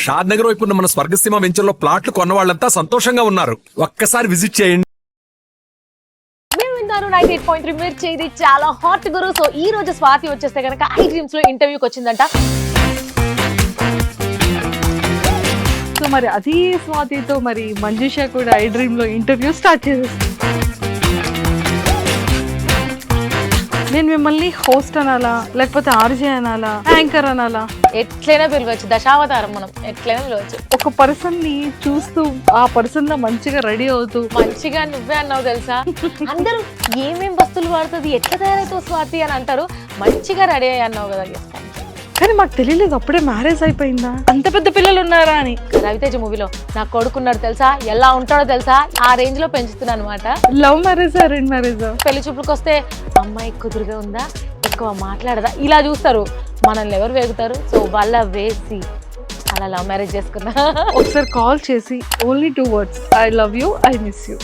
షాద్ నగర్ వైపు ఉన్న మన స్వర్గసీమ వెంచర్ లో ప్లాట్లు కొన్న వాళ్ళంతా సంతోషంగా ఉన్నారు. ఒక్కసారి విజిట్ చేయండి. మీరు విన్నారు 98.3 మిర్చి. ఇది చాలా హాట్ గురు. సో ఈ రోజు స్వాతి వచ్చేస్తే కనుక ఐ డ్రీమ్స్ లో ఇంటర్వ్యూకి వచ్చిందంట. సో మరి అది స్వాతితో మరి మంజుష కూడా ఐ డ్రీమ్ లో ఇంటర్వ్యూ స్టార్ట్ చేసేస్తుంది. నేను మిమ్మల్ని హోస్ట్ అనాలా, లేకపోతే ఆర్జే అనాలా, యాంకర్ అనాలా? ఎట్లయినా పిలవచ్చు, దశావతారం మనం ఎట్లయినా పిలవచ్చు. ఒక పర్సన్ ని చూస్తూ ఆ పర్సన్ లో మంచిగా రెడీ అవుతూ, మంచిగా నువ్వే అన్నావు తెలుసా, అందరూ ఏమేం వస్తువులు వాడుతుంది, ఎట్లా తయారైతావు స్వాతి అని అంటారు. మంచిగా రెడీ అయ్యి అన్నావు కదా. కానీ మాకు తెలియలేదు అప్పుడే మ్యారేజ్ అయిపోయిందా, అంత పెద్ద పిల్లలు ఉన్నారా అని. రవితేజ మూవీలో నా కొడుకున్నాడు తెలుసా, ఎలా ఉంటాడో తెలుసా, ఆ రేంజ్ లో పెంచుతున్నా అనమాట. Love marriage arrange marriage? పెళ్లి చూపులకు వస్తే అమ్మాయి కుదురుగా ఉందా, ఎక్కువ మాట్లాడదా, ఇలా చూస్తారు. మనల్ని ఎవరు వేగుతారు. సో వాళ్ళ వేసి అలా లవ్ మ్యారేజ్ చేసుకున్నా. ఒకసారి కాల్ చేసి only 2 words, I love you, I miss you.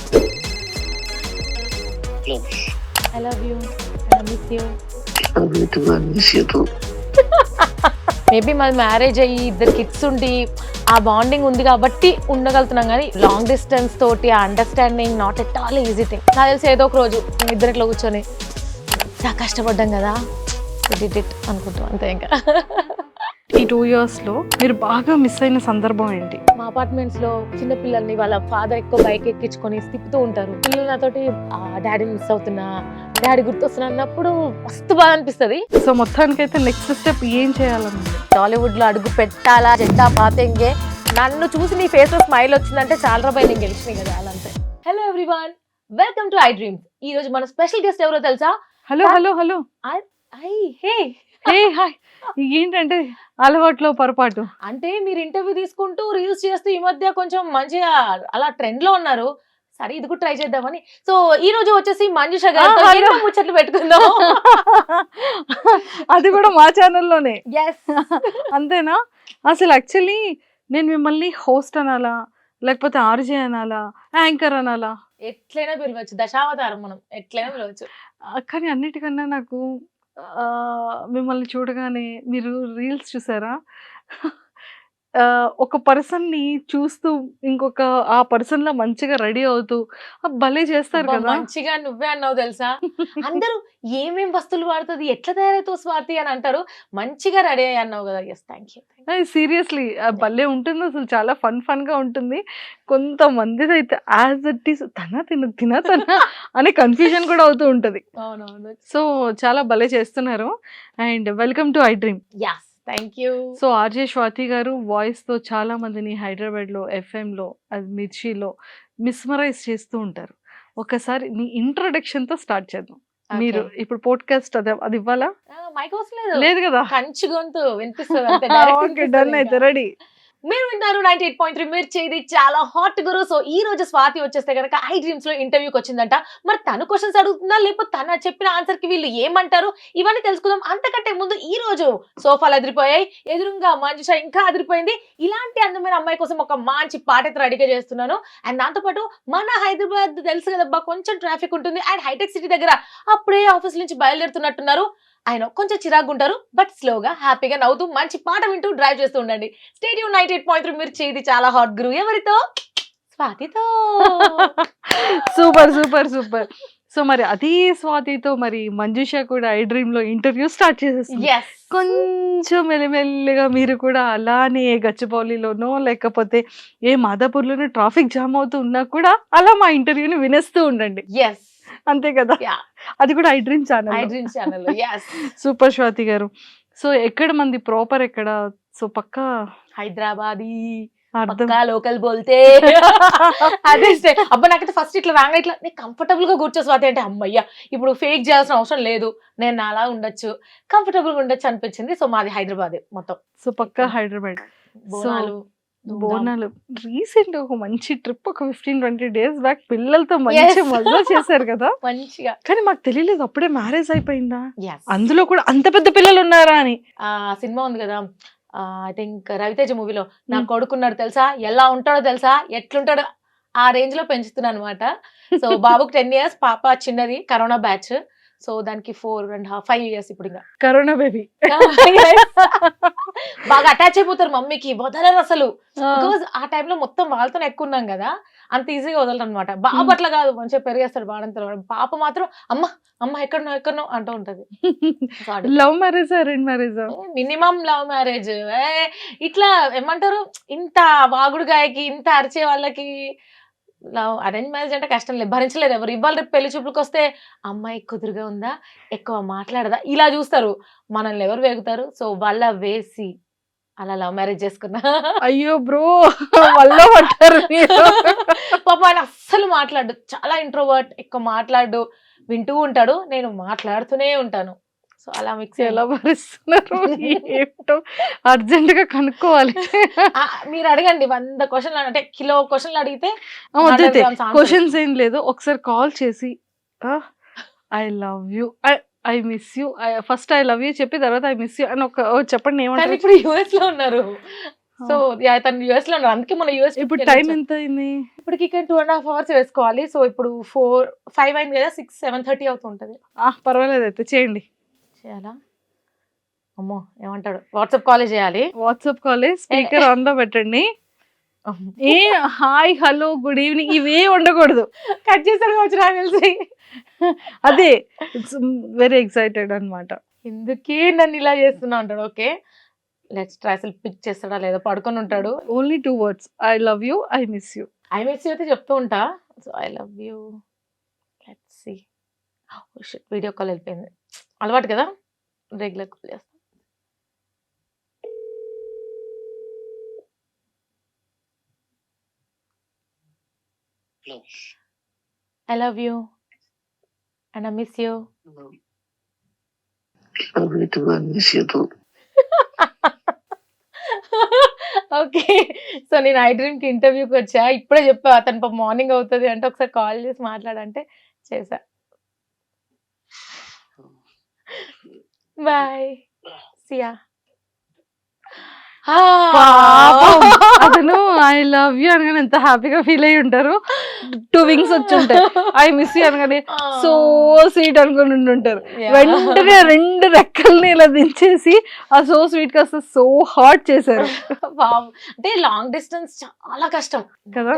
I love you, I miss you. Maybe మాది మ్యారేజ్ అయ్యి 2 kids ఉండి ఆ బాండింగ్ ఉంది కాబట్టి ఉండగలుగుతున్నాం. కానీ లాంగ్ డిస్టెన్స్ తోటి ఆ understanding not at all easy thing. నాకు తెలిసి ఏదో ఒక రోజు ఇద్దరు ఇట్లా కూర్చొని చాలా కష్టపడ్డాం కదా అనుకుంటాం అంతే. ఇంకా ఈ 2 years లో మీరు బాగా మిస్ అయిన సందర్భం ఏంటి? మా అపార్ట్మెంట్స్ లో చిన్న పిల్లల్ని వాళ్ళ ఫాదర్ ఎక్కువ బైక్ ఎక్కించుకొని తిప్పుతూ ఉంటారు. పిల్లలు నాతోటి డాడీని మిస్ అవుతున్నా, డాడీ గుర్తొస్తున్నా అన్నప్పుడు మస్తు బాగా అనిపిస్తుంది. సో మొత్తానికైతే నెక్స్ట్ స్టెప్ ఏం చేయాలన్నది? టాలీవుడ్ లో అడుగు పెట్టాలా, జెండా పాతెంగే. నన్ను చూసి నీ ఫేస్ లో స్మైల్ వచ్చిందంటే చాలా రూపాయి నేను గెలిచినాయి కదా అలాంటే. Hello everyone, welcome to I dreams. ఈ రోజు మన స్పెషల్ గెస్ట్ ఎవరో తెలుసా? Hello hello hello hey hi. ఏంటంటే అలవాట్లో పొరపాటు. అంటే మీరు ఇంటర్వ్యూ తీసుకుంటూ రీల్స్ చేస్తూ ఈ మధ్య కొంచెం మంచిగా అలా ట్రెండ్ లో ఉన్నారు. సరే ఇది కూడా ట్రై చేద్దామని. సో ఈ రోజు వచ్చేసి మంజుష గారితో ఎన్నో ముచ్చట్లు పెట్టుకుందాం. అది కూడా మా ఛానల్లోనే. yes. అంతేనా? అసలు యాక్చువల్లీ నేను మిమ్మల్ని హోస్ట్ అనాలా, లేకపోతే ఆర్జే అనాలా, యాంకర్ అనాలా? ఎట్లయినా పిలవచ్చు, దశావతారం మనం ఎట్లయినా పిలవచ్చు. కానీ అన్నిటికన్నా నాకు మిమ్మల్ని చూడగానే, మీరు రీల్స్ చూసారా, ఒక పర్సన్ని చూస్తూ ఇంకొక ఆ పర్సన్ లో మంచిగా రెడీ అవుతూ భలే చేస్తారు కదా. మంచిగా నువ్వే అన్నావు తెలుసా, అందరూ ఏమేం వస్తువులు వాడుతుంది, ఎట్లా తయారైతావు స్వాతి అని అంటారు. మంచిగా రెడీ అయ్యి అన్నావు కదా. Yes, thank you. సీరియస్లీ భలే ఉంటుంది అసలు, చాలా ఫన్ గా ఉంటుంది. కొంతమందిది అయితే యాజ్ ఇట్ ఈస్ తిన అనే కన్ఫ్యూజన్ కూడా అవుతూ ఉంటది. అవునవును. సో చాలా భలే చేస్తున్నారు. And welcome to I dream. Yes, thank you. So RJ Swathi garu voice తో చాలా మందిని హైదరాబాద్ లో, FM లో, మిర్చిలో మిస్మరైజ్ చేస్తూ ఉంటారు. ఒకసారి మీ ఇంట్రొడక్షన్ తో స్టార్ట్ చేద్దాం. మీరు ఇప్పుడు పోడ్కాస్ట్ అది ఇవ్వాలా? మైక్ అవసరం లేదు కదా, కంచి గొంతు వినిపిస్తుంది. డన్ అయితే రెడీ. మీరు విన్నారు 98.3 మిర్చి. ఇది చాలా హాట్ గురు. సో ఈ రోజు స్వాతి వచ్చేస్తే కనుక ఐ డ్రీమ్స్ లో ఇంటర్వ్యూకి వచ్చిందంట. మరి తను క్వశ్చన్స్ అడుగుతుందా, లేకపోతే తను చెప్పిన ఆన్సర్ కి వీళ్ళు ఏమంటారు, ఇవన్నీ తెలుసుకుందాం. అంతకంటే ముందు ఈ రోజు సోఫాలు అదిరిపోయాయి, ఎదురుగా మంజుష ఇంకా అదిరిపోయింది. ఇలాంటి అందమైన అమ్మాయి కోసం ఒక మంచి పాట అయితే రెడీగా చేస్తున్నాను. అండ్ దాంతోపాటు మన హైదరాబాద్ తెలుసు కదబ్బా, కొంచెం ట్రాఫిక్ ఉంటుంది. అండ్ హైటెక్ సిటీ దగ్గర అప్పుడే ఆఫీస్ నుంచి బయలుదేరుతున్నట్టున్నారు. ఆయన కొంచెం చిరాకు ఉంటారు, బట్ స్లోగా హ్యాపీగా నవ్వుతూ మంచి పాట వింటూ డ్రైవ్ చేస్తూ ఉండండి. స్టేడియం 98.3 మిర్చి. ఇది చాలా హాట్ గురు. ఎవరితో? స్వాతితో. Super super super. సో మరి అదే స్వాతితో మరి మంజుష కూడా ఐ డ్రీమ్ లో ఇంటర్వ్యూ స్టార్ట్ చేసేస్తుంది. కొంచెం మెల్లిమెల్లిగా మీరు కూడా అలానే గచ్చిబౌలిలోనో లేకపోతే ఏ మాదాపూర్లోనో ట్రాఫిక్ జామ్ అవుతూ ఉన్నా కూడా అలా మా ఇంటర్వ్యూని వినేస్తూ ఉండండి. ఎస్, అంతే కదా. అది కూడా I dream channel. I dream channel. Super Swathi గారు. సో ఎక్కడ మంది ప్రాపర్ ఎక్కడ? సో పక్కా హైదరాబాదీ, అర్థం లోకల్ బోల్తే అదే. అబ్బా నాకైతే ఫస్ట్ ఇట్లా రాగా ఇట్లా నేను కంఫర్టబుల్ గా కూర్చో స్వాతి అంటే అమ్మయ్య ఇప్పుడు ఫేక్ చేయాల్సిన అవసరం లేదు, నేను అలా ఉండొచ్చు, కంఫర్టబుల్ గా ఉండొచ్చు అనిపించింది. సో మాది హైదరాబాద్ మొత్తం. సో పక్కా హైదరాబాద్. బోనాలు రీసెంట్ ఒక మంచి ట్రిప్, ఒక 15-20 days బ్యాక్ పిల్లలతో మంచి మజా చేశారు కదా మంచిగా. కానీ మాకు తెలియలేదు అప్పుడే మ్యారేజ్ అయిపోయిందా, అందులో కూడా అంత పెద్ద పిల్లలు ఉన్నారా అని. ఆ సినిమా ఉంది కదా, ఐ థింక్ రవితేజ మూవీలో నా కొడుకున్నాడు తెలుసా, ఎలా ఉంటాడో తెలుసా, ఎట్లుంటాడో ఆ రేంజ్ లో పెంచుతున్నా అనమాట. సో బాబుకి 10 years, పాప చిన్నది, కరోనా బ్యాచ్. సో దానికి 4.5 5 years ఇప్పుడు ఇంకా కరోనా బేబీ. బాగా అటాచ్ అయిపోతారు మమ్మీకి, వదలరు అసలు. బికాజ్ ఆ టైంలో మొత్తం వాళ్ళతో ఎక్కువ ఉన్నాం కదా, అంత ఈజీగా వదలరు అనమాట. బాబు అట్లా కాదు, మంచిగా పెరిగేస్తాడు బాడంతా. పాప మాత్రం అమ్మ అమ్మ ఎక్కడనో అంటూ ఉంటది. Love marriage arrange marriage? Minimum love marriage. ఇట్లా ఏమంటారు, ఇంత వాగుడుగాయకి ఇంత అరిచే వాళ్ళకి లవ్ అరేంజ్ మ్యారేజ్ అంటే కష్టం లేదు, భరించలేరు ఎవరు. ఇవాళ రేపు పెళ్లి చూపులకు వస్తే అమ్మాయి కుదురుగా ఉందా, ఎక్కువ మాట్లాడదా, ఇలా చూస్తారు. మనల్ని ఎవరు వేగుతారు? సో వాళ్ళ వేసి అలా లవ్ మ్యారేజ్ చేసుకున్నా. అయ్యో బ్రో, వల్ల పడ్డారు మీరు. పాప ఆయన అస్సలు మాట్లాడు, చాలా ఇంట్రోవర్ట్, ఎక్కువ మాట్లాడు, వింటూ ఉంటాడు, నేను మాట్లాడుతూనే ఉంటాను. సో అలా మిక్స్. ఎలా భరిస్తున్నారు ఏంటో, అర్జెంట్ గా కనుక్కోవాలి. మీరు అడగండి 100 క్వశ్చన్లు, అంటే కిలో క్వశ్చన్లు అడిగితే వద్దు, క్వశ్చన్స్ ఏం లేదు, ఒకసారి కాల్ చేసి I love you, I miss you, first I love you చెప్పి తర్వాత ఐ మిస్ యూ అని ఒక చెప్పండి. కానీ ఏమంటారు? ఇప్పుడు యుఎస్ లో ఉన్నారు. సో తను యుఎస్ లో ఉన్నారు, అందుకే మన యుఎస్ ఇప్పుడు టైం ఎంత అయింది? ఇప్పటికి ఇక్కడ 2.5 hours వేసుకోవాలి. సో ఇప్పుడు 4 5 అయింది కదా, 6 7:30 అవుతుంటది. పర్వాలేదు, అయితే చేయండి. చేయాలా? అమ్మో ఏమంటాడు, వాట్సాప్ కాల్ చేయాలి. వాట్సాప్ కాల్ స్పీకర్ ఆన్ లో పెట్టండి. ఏ హాయ్ హలో గుడ్ ఈవినింగ్ ఇవే ఉండకూడదు. కట్ చేశారు కావచ్చు నాకు తెలిసి. అదే వెరీ ఎక్సైటెడ్ అన్నమాట. ఎందుకే నన్ను ఇలా చేస్తున్నా అంటాడు. Okay let's try. అసలు పిక్ చేస్తాడా లేదా, పడుకొని ఉంటాడు. Only 2 words, I love you, I miss you. I miss you అయితే చెప్తూ ఉంటా. So I love you, let's see. Video call వెళ్ళిపోయింది, అలవాటు కదా, రెగ్యులర్ కాల్ చేస్తా. I love you and I miss you. Love you too, I miss you too. Okay, so నేను I dream కి ఇంటర్వ్యూకి వచ్చా, ఇప్పుడే చెప్పా. అతను మార్నింగ్ అవుతుంది అంటే ఒకసారి కాల్ చేసి మాట్లాడంటే చేసా. బాయ్, సియా. అతను ఐ లవ్ యూ అనగానే ఎంత హ్యాపీగా ఫీల్ అయ్యి ఉంటారు. 2 wings వచ్చి ఉంటాయి. ఐ మిస్ యూ అనగానే సో స్వీట్ అనుకుని ఉంటుంటారు. వెంటనే 2 రెక్కల్ని ఇలా దించేసి ఆ సో స్వీట్ కాస్త సో హాట్ చేశారు. అంటే లాంగ్ డిస్టెన్స్ చాలా కష్టం కదా,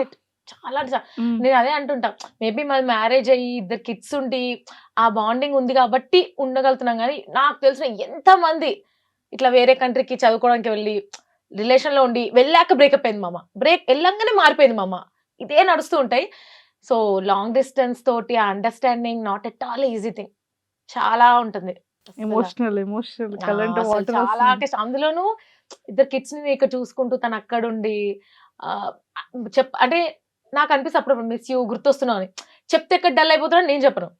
చాలా. నేను అదే అంటుంటా, మేబీ మాది మ్యారేజ్ అయ్యి 2 kids ఉండి ఆ బాండింగ్ ఉంది కాబట్టి ఉండగలుగుతున్నాం. కానీ నాకు తెలిసిన ఎంత మంది ఇట్లా వేరే కంట్రీకి చదువుకోవడానికి వెళ్ళి రిలేషన్ లో ఉండి వెళ్ళాక బ్రేకప్ అయింది మామ, బ్రేక్ వెళ్ళంగానే మారిపోయింది మామ, ఇదే నడుస్తూ ఉంటాయి. సో లాంగ్ డిస్టెన్స్ తోటి ఆ understanding not at all easy thing, చాలా ఉంటుంది. ఎమోషనల్ చాలా కష్టం. అందులోనూ 2 kids ని ఇక్కడ చూసుకుంటూ తను అక్కడుండి అంటే నాకు అనిపిస్తుంది అప్పుడు మిస్ యూ, గుర్తొస్తున్నావు అని చెప్తే ఎక్కడ డల్ అయిపోతున్నా నేను చెప్పను,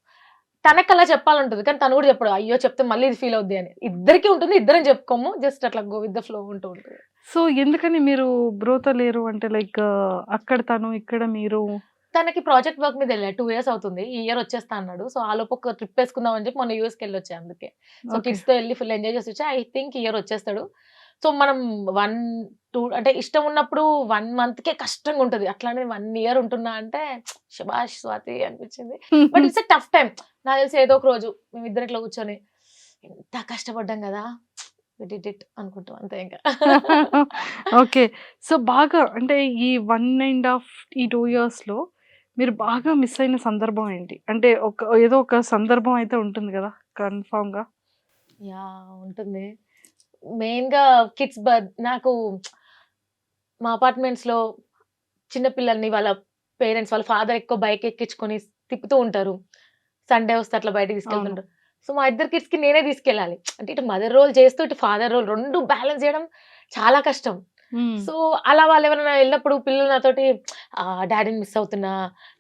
తనకు అలా చెప్పాలంటుంది. కానీ తను కూడా చెప్పడు, అయ్యో చెప్తే మళ్ళీ ఇది ఫీల్ అవుద్ది అని. ఇద్దరికి ఉంటుంది, ఇద్దరం చెప్పుకోము, జస్ట్ అట్లా గో విత్ ద ఫ్లో ఉంటూ ఉంటుంది. సో ఎందుకని మీరు బ్రోతో లేరు అంటే, లైక్ అక్కడ తను ఇక్కడ మీరు? తనకి ప్రాజెక్ట్ వర్క్ మీద వెళ్ళా, 2 years అవుతుంది, ఈ ఇయర్ వచ్చేస్తా అన్నాడు. సో ఆ లోపు ఒక ట్రిప్ వేసుకుందాం అని చెప్పి మొన్న యూఎస్కి వెళ్ళి వచ్చా. అందుకే సో కిడ్స్ తో వెళ్ళి ఫుల్ ఎంజాయ్ చేసి వచ్చా. ఐ థింక్ ఇయర్ వచ్చేస్తాడు. సో మనం 1-2 అంటే ఇష్టం ఉన్నప్పుడు 1 monthకే కష్టంగా ఉంటుంది, అట్లానే 1 year ఉంటున్నా అంటే శబాష్ స్వాతి అనిపించింది. But it's a tough time. నాకు తెలిసి ఏదో ఒక రోజు మేమిద్దరు ఇట్లా కూర్చొని ఎంత కష్టపడ్డాం కదా అనుకుంటాం అంతే ఇంకా. ఓకే, సో బాగా అంటే ఈ 2 years లో మీరు బాగా మిస్ అయిన సందర్భం ఏంటి? అంటే ఏదో ఒక సందర్భం అయితే ఉంటుంది కదా కన్ఫామ్ గా. యా ఉంటుంది. మెయిన్ గా కిడ్స్ నాకు మా అపార్ట్మెంట్స్ లో చిన్న పిల్లల్ని వాళ్ళ పేరెంట్స్ వాళ్ళ ఫాదర్ ఎక్కువ బైక్ ఎక్కించుకొని తిప్పుతూ ఉంటారు. సండే వస్తే అట్లా బయటకు తీసుకెళ్తుంటారు. సో మా 2 kids కి నేనే తీసుకెళ్ళాలి. అంటే ఇటు మదర్ రోల్ చేస్తూ ఇటు ఫాదర్ రోల్ 2 బ్యాలెన్స్ చేయడం చాలా కష్టం. సో అలా వాళ్ళు ఎవరైనా వెళ్ళినప్పుడు పిల్లలు నాతోటి డాడీని మిస్ అవుతున్నా,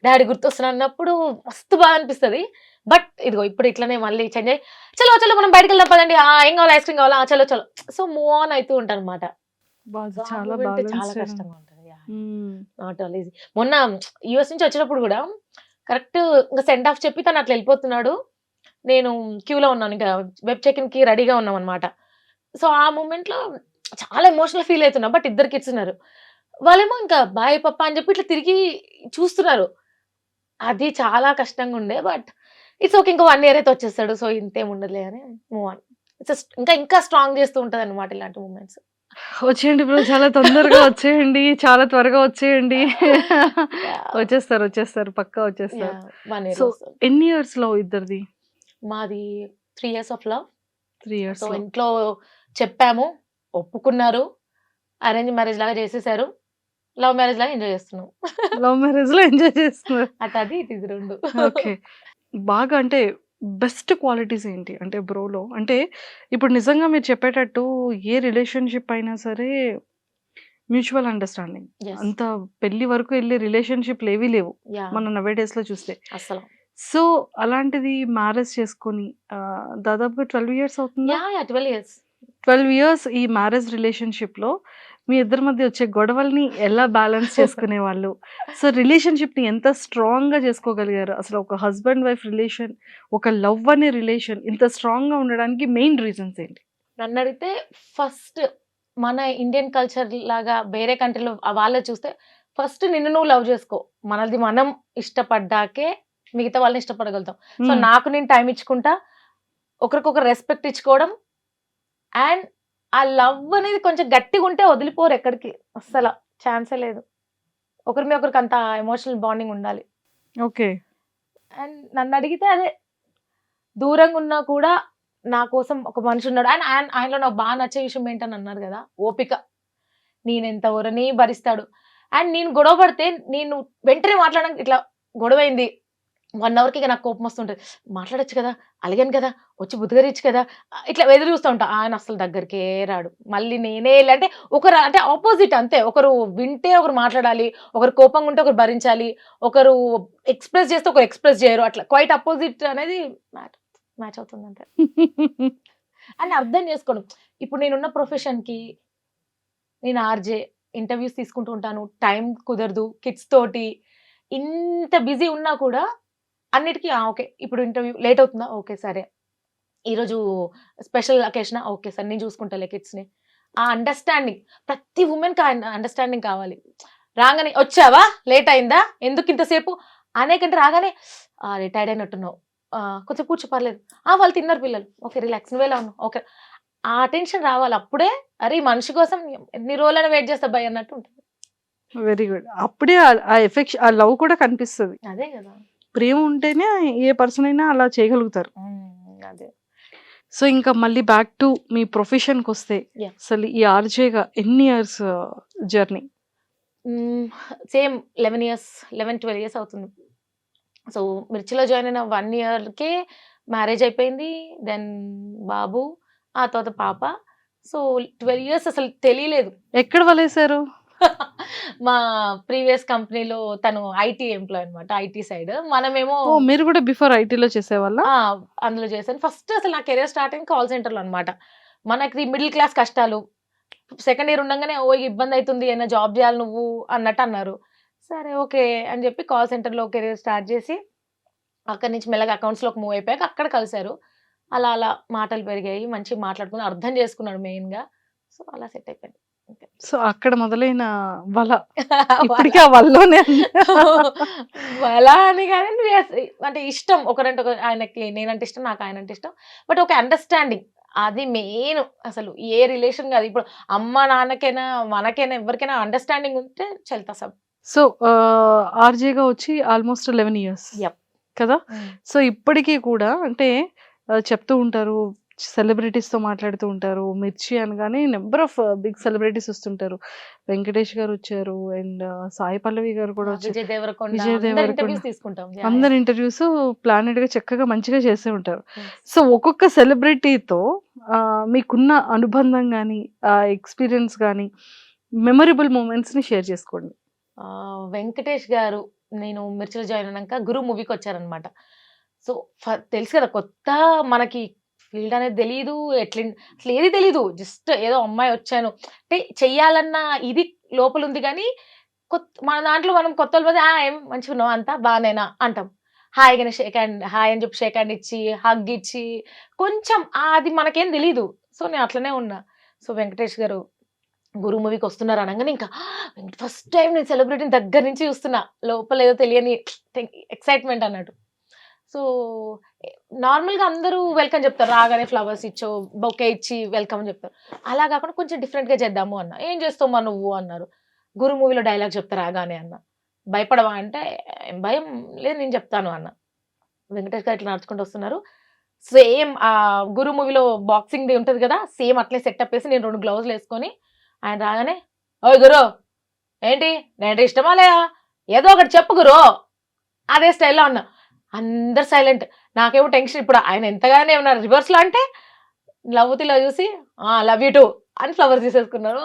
డాడీ గుర్తొస్తున్నా అన్నప్పుడు మస్తు బాగా అనిపిస్తుంది. బట్ ఇదిగో ఇప్పుడు ఇట్లనే మళ్ళీ చేంజ్ అయ్యి చలో చలో మనం బయటకు వెళ్దాం పదండి, ఏం కావాలి ఐస్ క్రీమ్ కావాలా, చలో చలో. సో మూవ్ ఆన్ అవుతూ ఉంటాను అనమాట. చాలా చాలా కష్టంగా ఉంటుంది. Not all easy. మొన్న యూఎస్ నుంచి వచ్చినప్పుడు కూడా కరెక్ట్ ఇంకా సెండ్ ఆఫ్ చెప్పి తను అట్లా వెళ్ళిపోతున్నాడు, నేను క్యూలో ఉన్నాను, ఇంకా వెబ్ చెక్ ఇన్ కి రెడీగా ఉన్నాం అనమాట. సో ఆ మూమెంట్ లో చాలా ఎమోషనల్ ఫీల్ అవుతున్నా. బట్ 2 kids ఉన్నారు, వాళ్ళేమో ఇంకా బాయ్ పప్ప అని చెప్పి ఇట్లా తిరిగి చూస్తున్నారు. అది చాలా కష్టంగా ఉండే. బట్ ఇట్స్ ఓకే, ఇంకా 1 year అయితే వచ్చేస్తాడు, సో ఇంతేం ఉండదులే అని మూవ్ ఆన్. ఇంకా ఇంకా స్ట్రాంగ్ చేస్తూ ఉంటది అనమాట ఇలాంటి మూమెంట్స్. వచ్చేయండి బ్రో, చాలా తొందరగా వచ్చేయండి, చాలా త్వరగా వచ్చేయండి. వచ్చేస్తారు, పక్కా వచ్చేస్తారు. 1 year సో వస్తుంది. ఎన్ని ఇయర్స్ లవ్ ఇద్దరిది? మాది 3 years of love. 3 years so ఇంట్లో చెప్పాము, ఒప్పుకున్నారు, అరేంజ్ మ్యారేజ్ లాగా చేసేసారు, లవ్ మ్యారేజ్ లాగా ఎంజాయ్ చేస్తున్నాం. లవ్ మ్యారేజ్ లో ఎంజాయ్ చేస్తున్నారు. అటది ఇది 2. ఓకే. బాగా అంటే బెస్ట్ క్వాలిటీస్ ఏంటి అంటే బ్రోలో? అంటే ఇప్పుడు నిజంగా మీరు చెప్పేటట్టు ఏ రిలేషన్‌షిప్ అయినా సరే మ్యూచువల్ అండర్‌స్టాండింగ్. అంత పెళ్లి వరకు ఎళ్ళే రిలేషన్‌షిప్‌లేవీ లేవు మన నౌ డేస్‌లో చూస్తే. అసలు సో అలాంటిది మ్యారేజ్ చేసుకొని దాదాపుగా 12 ఇయర్స్ అవుతుందా? 12 years. 12 ఇయర్స్ ఈ మ్యారేజ్ రిలేషన్‌షిప్‌లో మీ ఇద్దరి మధ్య వచ్చే గొడవల్ని ఎలా బ్యాలెన్స్ చేసుకునేవాళ్ళు? సో రిలేషన్‌షిప్‌ని ఎంత స్ట్రాంగ్‌గా చేసుకోగలిగారు? అసలు ఒక హస్బాండ్ వైఫ్ రిలేషన్, ఒక లవ్ అనే రిలేషన్ ఇంత స్ట్రాంగ్‌గా ఉండడానికి మెయిన్ రీజన్స్ ఏంటి? నన్నడిగితే ఫస్ట్ మన ఇండియన్ కల్చర్ లాగా వేరే కంట్రీలో వాళ్ళే చూస్తే ఫస్ట్ నిన్ను నువ్వు లవ్ చేసుకో. మనది మనం ఇష్టపడ్డాకే మిగతా వాళ్ళని ఇష్టపడగలుగుతాం. సో నాకు నేను టైం ఇచ్చుకుంటా, ఒకరికొకరు రెస్పెక్ట్ ఇచ్చుకోవడం, అండ్ ఆ లవ్ అనేది కొంచెం గట్టిగా ఉంటే వదిలిపోరు ఎక్కడికి, అస్సలు ఛాన్సే లేదు. ఒకరి మీద ఒకరికి అంత ఎమోషనల్ బాండింగ్ ఉండాలి. ఓకే. అండ్ నన్ను అడిగితే అదే, దూరంగా ఉన్నా కూడా నా కోసం ఒక మనిషి ఉన్నాడు. అండ్ ఆయనలో నాకు బాగా నచ్చే విషయం ఏంటని అన్నారు కదా, ఓపిక. నేనెంత ఎవరిని భరిస్తాడు. అండ్ నేను గొడవ పడితే నేను వెంటనే మాట్లాడడానికి, ఇట్లా గొడవైంది 1 hourకి ఇక నాకు కోపం వస్తుంటది. మాట్లాడొచ్చు కదా, అలిగాను కదా, వచ్చి బుద్ధగరిచ్చు కదా, ఇట్లా ఎదురు చూస్తూ ఉంటా. ఆయన అసలు దగ్గరికే రాడు. మళ్ళీ నేనే అంటే ఒకరు అంటే ఆపోజిట్ అంతే. ఒకరు వింటే ఒకరు మాట్లాడాలి, ఒకరు కోపంగా ఉంటే ఒకరు భరించాలి, ఒకరు ఎక్స్ప్రెస్ చేస్తే ఒకరు ఎక్స్ప్రెస్ చేయరు. అట్లా క్వైట్ అపోజిట్ అనేది మ్యాచ్ అవుతుంది అంతే. అని అర్థం చేసుకోవడం. ఇప్పుడు నేనున్న ప్రొఫెషన్‌కి నేను ఆర్‌జే, ఇంటర్వ్యూస్ తీసుకుంటూ ఉంటాను. టైం కుదరదు. కిడ్స్ తోటి ఇంత బిజీ ఉన్నా కూడా అన్నిటికి ఓకే. ఇప్పుడు ఇంటర్వ్యూ లేట్ అవుతుందా? ఓకే. సరే. ఈరోజు స్పెషల్ అకేషనా? ఓకే. సరే నేను చూసుకుంటాలే కిడ్స్‌ని. ఆ అండర్‌స్టాండింగ్, ప్రతి వుమెన్‌కి ఆ అండర్‌స్టాండింగ్ కావాలి. రాగానే వచ్చావా? లేట్ అయిందా? ఎందుకు ఇంతసేపు? అనే కంటే రాగానే టైర్డ్ అయినట్టున్నావు. కొంచెం కూర్చో పర్లేదు. వాళ్ళు తిన్నారు పిల్లలు. ఓకే. రిలాక్స్. నువ్వెలా ఉన్నావు? ఓకే. ఆ అటెన్షన్ రావాలి. అప్పుడే అరే! ఈ మనిషి కోసం ఎన్ని రోజులైనా వెయిట్ చేస్తా భయ్ అన్నట్టు ఉంటుంది. Very good. అప్పుడే ఆ ఎఫెక్షన్, ఆ లవ్ కూడా కనిపిస్తది. అదే కదా! ప్రేమ ఉంటేనే ఏ పర్సన్ అయినా అలా చేయగలుగుతారు. అదే. సో ఇంకా మళ్ళీ బ్యాక్ టు మీ ప్రొఫెషన్‌కొస్తే యాహ్! అసలు ఈ ఆర్‌జేగా ఎన్ని years journey? Same 11 years, 11, 12 years అవుతుంది. సో మిర్చిలో జాయిన్ అయిన 1 ఇయర్‌కే మ్యారేజ్ అయిపోయింది. దెన్ బాబు, ఆ తర్వాత పాప. సో 12 ఇయర్స్ అసలు తెలియలేదు. ఎక్కడ వలేసారు? మా ప్రీవియస్ కంపెనీలో తను ఐటీ ఎంప్లాయీ అనమాట. IT side. మనమేమో ఓహ్! మీరు కూడా బిఫోర్ ఐటీలో చేసేవాళ్ళా? అందులో చేశాను. ఫస్ట్ అసలు నా కెరియర్ స్టార్ట్ అయింది కాల్ సెంటర్‌లో అనమాట. మనకి మిడిల్ క్లాస్ కష్టాలు. సెకండ్ ఇయర్ ఉండంగానే ఇబ్బంది అయితుంది, ఏమైనా జాబ్ చేయాలి నువ్వు అన్నట్టు అన్నారు. సరే ఓకే అని చెప్పి కాల్ సెంటర్‌లో కెరియర్ స్టార్ట్ చేసి, అక్కడి నుంచి మెల్లగా అకౌంట్స్‌లోకి మూవ్ అయిపోయాక అక్కడ కలిసారు. అలా అలా మాటలు పెరిగాయి. మంచిగా మాట్లాడుకుని అర్థం చేసుకున్నాడు మెయిన్‌గా. సో అలా సెట్ అయిపోయింది. ఓకే. సో అక్కడ మొదలైన వల ఇప్పటికి ఆ వలలోనే అలా అని కాదండి. అంటే ఇష్టం ఒకరంటే ఆయనకి నేనంటే ఇష్టం, నాకు ఆయనంటే ఇష్టం. బట్ ఒక అండర్‌స్టాండింగ్ అది మెయిన్. అసలు ఏ రిలేషన్ కాదు. ఇప్పుడు అమ్మ, నాన్నకైనా, మనకైనా ఎవరికైనా అండర్‌స్టాండింగ్ ఉంటే చల్తా సబ్. సో ఆర్‌జేగా వచ్చి ఆల్మోస్ట్ 11 ఇయర్స్ యప్. కదా! సో ఇప్పటికి కూడా అంటే చెప్తూ ఉంటారు, సెలబ్రిటీస్‌తో మాట్లాడుతూ ఉంటారు. మిర్చి అనగానే నంబర్ ఆఫ్ బిగ్ సెలబ్రిటీస్ వస్తుంటారు. వెంకటేష్ గారు వచ్చారు అండ్ సాయి పల్లవి గారు కూడా వచ్చారు. విజయ్ దేవరకొండ విజయ్ అందరి దేవరకొండ. ఇంటర్వ్యూస్ తీసుకుంటాం. అందరి ఇంటర్వ్యూస్ ప్లానెడ్‌గా చక్కగా మంచిగా చేసే ఉంటారు. Yes. సో ఒక్కొక్క సెలబ్రిటీతో మీకున్న అనుబంధం గాని, ఎక్స్‌పీరియన్స్ గాని, మెమరబుల్ మూమెంట్స్‌ని షేర్ చేసుకోండి. వెంకటేష్ గారు నేను మిర్చిలో జాయిన్ అయినాక 'గురు' మూవీకి వచ్చారనమాట. సో తెలుసు కదా, కొత్త మనకి ఫీల్డ్ అనేది తెలీదు. అసలు ఏది తెలీదు. జస్ట్ ఏదో అమ్మాయి వచ్చాను అంటే చెయ్యాలన్న ఇది లోపల ఉంది కానీ, మన దాంట్లో మనం కొత్తోళ్ళ మీద ఏం మంచిగున్నావా, అంతా బానేనా అంటాం. హాయిగానే షేక్ హ్యాండ్, హాయ్ అని చెప్పి షేక్ హ్యాండ్ ఇచ్చి, హగ్ ఇచ్చి, కొంచెం అది మనకేం తెలీదు. సో నేను అట్లనే ఉన్నా. సో వెంకటేష్ గారు 'గురు' మూవీకి వస్తున్నారు అనంగానే ఇంకా ఫస్ట్ టైం నేను సెలబ్రిటీని దగ్గర నుంచి చూస్తున్నా. లోపల ఏదో తెలియని ఎక్సైట్మెంట్ అన్నట్టు. సో నార్మల్గా అందరూ వెల్కమ్ చెప్తారు, రాగానే ఫ్లవర్స్ ఇచ్చో బొకే ఇచ్చి వెల్కమ్ అని చెప్తారు. అలా కాకుండా కొంచెం డిఫరెంట్గా చేద్దాము అన్న. ఏం చేస్తావు మా నువ్వు అన్నారు. గురు మూవీలో డైలాగ్ చెప్తారు రాగానే అన్న. భయపడవా అంటే "ఏం భయం లేదు నేను చెప్తాను అన్న. వెంకటేష్ గారు ఇట్లా నడుచుకుంటూ వస్తున్నారు. సేమ్ ఆ గురు మూవీలో బాక్సింగ్ ది ఉంటుంది కదా, సేమ్ అట్లే సెటప్ వేసి నేను 2 గ్లౌజులు వేసుకొని ఆయన రాగానే ఓయ్ గురు ఏంటి నేను ఇష్టమా లేదా, ఏదో ఒకటి చెప్పు గురు, అదే స్టైల్లో అన్నా. అందరు సైలెంట్. నాకేమో టెన్షన్. ఇప్పుడు ఆయన ఎంతగానే ఉన్నారు రివర్స్లో అంటే లవ్వుతిలో చూసి లవ్ యూ టూ అని ఫ్లవర్స్ తీసేసుకున్నారు.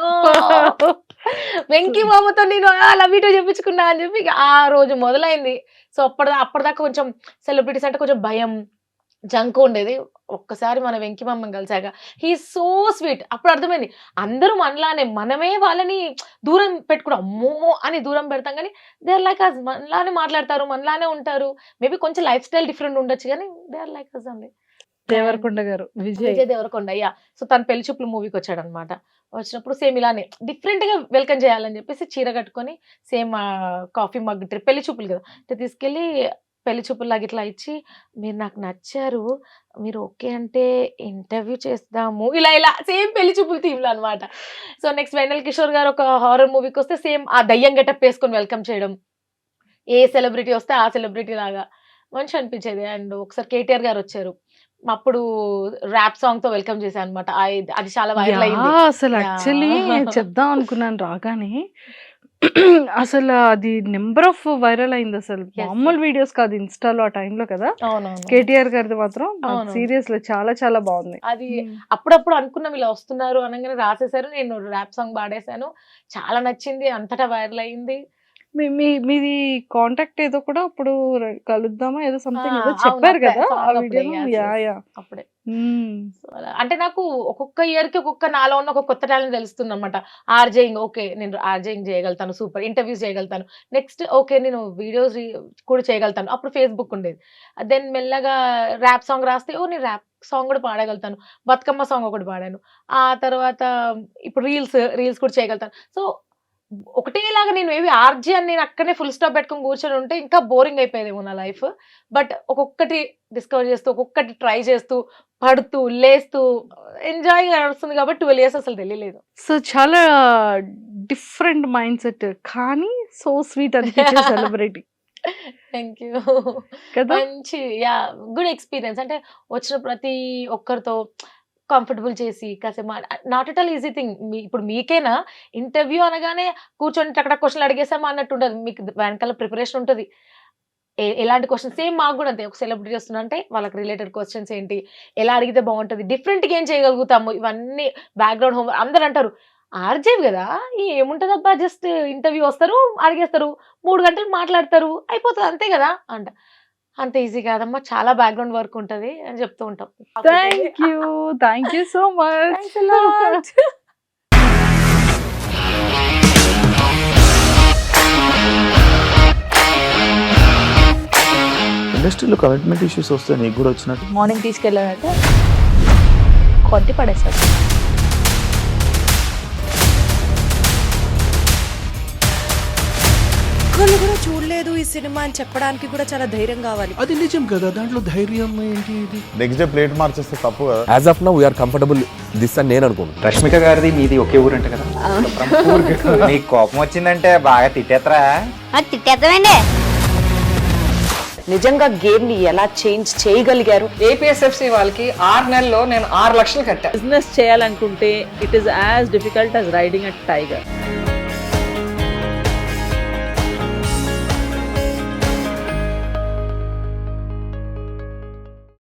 వెంకీ మామతో నేను లవ్ యూ టూ చెప్పించుకున్నా అని చెప్పి ఆ రోజు మొదలైంది. సో అప్పటిదాకా కొంచెం సెలబ్రిటీస్ అంటే కొంచెం భయం జంకు ఉండేది. ఒక్కసారి మన వెంకీ మామని కలిసాక హీ సో స్వీట్. అప్పుడు అర్థమైంది అందరూ మనలానే, మనమే వాళ్ళని దూరం పెట్టుకున్నాం, అమ్మో అని దూరం పెడతాం, కానీ దే ఆర్ లైక్ అస్, మనలానే మాట్లాడతారు, మనలానే ఉంటారు. మేబీ కొంచెం లైఫ్ స్టైల్ డిఫరెంట్ ఉండొచ్చు కానీ దే ఆర్ లైక్ అస్ అండి. దేవరకొండ గారు, విజయ్ దేవరకొండ అయ్యా. సో తను పెళ్లి చూపులు మూవీకి వచ్చాడు అనమాట. వచ్చినప్పుడు సేమ్ ఇలానే డిఫరెంట్ గా వెల్కమ్ చేయాలని చెప్పేసి చీర కట్టుకొని సేమ్ కాఫీ మగ్ పెళ్లి చూపులు కదా ఇట్లా తీసుకెళ్లి పెళ్లి చూపుల్లాగా ఇట్లా ఇచ్చి మీరు నాకు నచ్చారు, మీరు ఓకే అంటే ఇంటర్వ్యూ చేద్దాము, ఇలా ఇలా సేమ్ పెళ్లి చూపులు థీమ్లో అనమాట. సో నెక్స్ట్ వెన్నెల కిషోర్ గారు ఒక హారర్ మూవీకి వస్తే సేమ్ ఆ దయ్యం గెటప్ వేసుకొని వెల్కమ్ చేయడం. ఏ సెలబ్రిటీ వస్తే ఆ సెలబ్రిటీ లాగా మంచి అనిపించేది. అండ్ ఒకసారి కేటీఆర్ గారు వచ్చారు, అప్పుడు ర్యాప్ సాంగ్ తో వెల్కమ్ చేశాను అనమాట. అది చాలా వైరల్ అయింది. అసలు యాక్చువల్లీ చెప్దాం అనుకున్నాను రాగానే, అసలు అది నెంబర్ ఆఫ్ వైరల్ అయింది. అసలు మామూలు వీడియోస్ కాదు ఇన్స్టాలో ఆ టైంలో కదా. కేటీఆర్ గారిది మాత్రం సీరియస్ లో చాలా చాలా బాగుంది. అది అప్పుడప్పుడు అనుకున్నాం ఇలా వస్తున్నారు అనగానే రాసేసారు, నేను ర్యాప్ సాంగ్ పాడేశాను, చాలా నచ్చింది, అంతటా వైరల్ అయింది. మీది కాంటాక్ట్ ఏదో కూడా అప్పుడు కలుద్దామా ఏదో సంథింగ్ ఏదో చెప్పారు కదా ఆ వీడియోలో. అప్పుడే అంటే నాకు ఒక్కొక్క ఇయర్ కి ఒక్కొక్క నాలో ఉన్న ఒక కొత్త టాలెంట్ తెలుస్తుంది అనమాట. ఆర్జేయింగ్ ఓకే నేను ఆర్జేయింగ్ చేయగలుగుతాను, సూపర్ ఇంటర్వ్యూస్ చేయగలుగుతాను. నెక్స్ట్ ఓకే నేను వీడియోస్ కూడా చేయగలుగుతాను. అప్పుడు ఫేస్బుక్ ఉండేది. దెన్ మెల్లగా ర్యాప్ సాంగ్ రాస్తే నేను ర్యాప్ సాంగ్ కూడా పాడగలుగుతాను. బతుకమ్మ సాంగ్ ఒకటి పాడాను. ఆ తర్వాత ఇప్పుడు రీల్స్ కూడా చేయగలుగుతాను. సో ఒకటేలాగా నేను ఏవి ఆర్జీ అని నేను అక్కడనే ఫుల్ స్టాప్ పెట్టుకొని కూర్చొని ఉంటే ఇంకా బోరింగ్ అయిపోయేదేమో నా లైఫ్. బట్ ఒక్కొక్కటి డిస్కవర్ చేస్తూ, ఒక్కొక్కటి ట్రై చేస్తూ, పడుతూ లేస్తూ ఎంజాయ్ నడుస్తుంది కాబట్టి 12 years అసలు తెలియలేదు. సో చాలా డిఫరెంట్ మైండ్ సెట్ కానీ సో స్వీట్ అనిపించే సెలబ్రిటీ. థ్యాంక్ యూ కదా. మంచి గుడ్ ఎక్స్పీరియన్స్. అంటే వచ్చిన ప్రతి ఒక్కరితో కంఫర్టబుల్ చేసి కాసేపు not at all easy thing. ఇప్పుడు మీకేనా ఇంటర్వ్యూ అనగానే కూర్చొని అక్కడ క్వశ్చన్లు అడిగేసామా అన్నట్టు ఉంటుంది. మీకు వెనకాల ప్రిపరేషన్ ఉంటుంది. ఎలాంటి క్వశ్చన్స్ సేమ్ మాకు కూడా అంతే. ఒక సెలబ్రిటీ వస్తున్నా అంటే వాళ్ళకి రిలేటెడ్ క్వశ్చన్స్ ఏంటి, ఎలా అడిగితే బాగుంటుంది, డిఫరెంట్గా ఏం చేయగలుగుతాము, ఇవన్నీ బ్యాక్గ్రౌండ్ హోంవర్క్. అందరు అంటారు ఆర్జేవి కదా ఏముంటుంది అబ్బా, జస్ట్ ఇంటర్వ్యూ వస్తారు, అడిగేస్తారు, 3 గంటలు మాట్లాడతారు, అయిపోతుంది అంతే కదా అంట. అంత ఈజీ కాదమ్మా, చాలా బ్యాక్గ్రౌండ్ వర్క్ ఉంటది అని చెప్తూ ఉంటాం. Thank you so much. ఇండస్ట్రీలో కమిట్మెంట్ ఇష్యూస్ వస్తే నీకు కూడా వచ్చినట్టు? మార్నింగ్ తీసుకెళ్ళాడంటే కొట్టి పడేస్తాడు. ఒక్కళ్ళు కూడా చూడలేదు ఈ సినిమా అని చెప్పడానికి కూడా చాలా ధైర్యం కావాలి. అది నిజం కదా, దాంట్లో ధైర్యం ఏంటి? ఇది నెక్స్ట్ డే ప్లేట్ మార్చేస్తే తప్పు కదా. As of now we are comfortable this అని నేను అనుకుంటున్నాను. రష్మిక గారిది మీది ఒకే ఊరు అంట కదా. నీకు కోపం వచ్చిందంటే బాగా తిట్టేత్తరా? తిట్టేద్దామండి. నిజంగా గేమ్ ని ఎలా చేంజ్ చేయగలిగారు? ఏపీఎస్ఎఫ్సి వాళ్ళకి 6 నెలల్లో నేను 6 లక్షలు కట్టా. బిజినెస్ చేయాలనుకుంటే it is as difficult as riding a tiger.